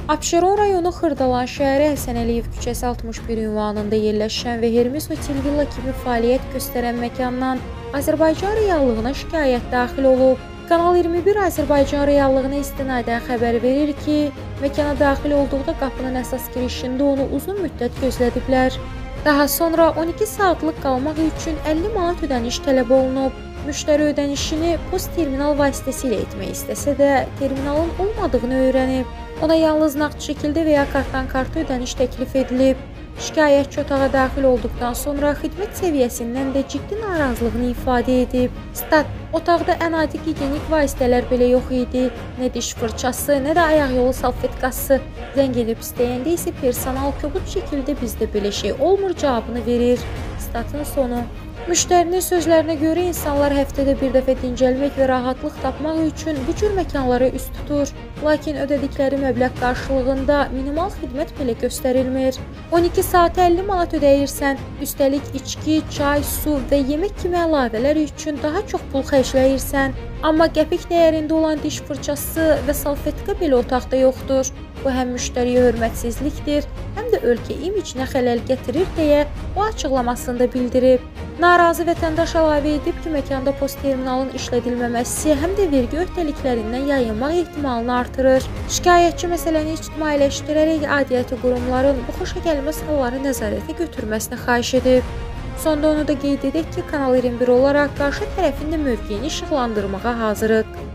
Abşeron rayonu Xırdalan şəhəri Həsən Əliyev küçəsi 61 ünvanında yerləşən və Hermes Hotel Villa kimi fəaliyyət göstərən məkandan Azərbaycan reallığına şikayət daxil olub. Kanal 21 Azərbaycan reallığına istinadən xəbər verir ki, məkana daxil olduqda qapının əsas girişində onu uzun müddət gözlədiblər. Daha sonra 12 saatlıq qalmaq üçün 50 manat ödəniş tələb olunub. Müştəri ödənişini post terminal vasitəsilə etmək istəsə də, terminalın olmadığını öyrənib. Ona yalnız nağd şəkildə və ya kartdan karta ödəniş təklif edilib. Şikayətçi otağa daxil olduqdan sonra xidmət səviyyəsindən də ciddi narazılığını ifadə edib. Stat, otaqda ən adi gigiyenik vasitələr belə yox idi. Nə diş fırçası, nə də ayaq yolu salfetkası. Zəng edib istəyəndə isə personal kobud şəkildə bizdə belə şey olmur cavabını verir. Statın sonu. Müştərinin sözlərinə görə insanlar həftədə bir dəfə dincəlmək və rahatlıq tapmaq üçün bu cür məkanlara üst tutur. Lakin ödədikləri məbləğ qarşılığında minimal xidmət belə göstərilmir. 12 saat 50 manat ödəyirsən, üstəlik içki, çay, su və yemək kimi əlavələr üçün daha çox pul xərcləyirsən. Amma qəpik dəyərində olan diş fırçası və salfetka belə otaqda yoxdur. Bu həm müştəriyə hörmətsizlikdir, həm də ölkə imicinə xələl gətirir deyə o açıqlamasında bildirib. Narazı vətəndaş əlavə edib ki, məkanda post terminalın işlədilməməsi həm də vergi öhdəliklərindən yayınmaq ehtimalını artırır. Şikayətçi məsələni ictimailəşdirərək aidiyyəti qurumların bu xoşagəlməz halları nəzarətə götürməsini xahiş edib. Sonda onu da qeyd edək ki, Kanal 21 olaraq qarşı tərəfin də mövqeyini işıqlandırmağa hazırıq.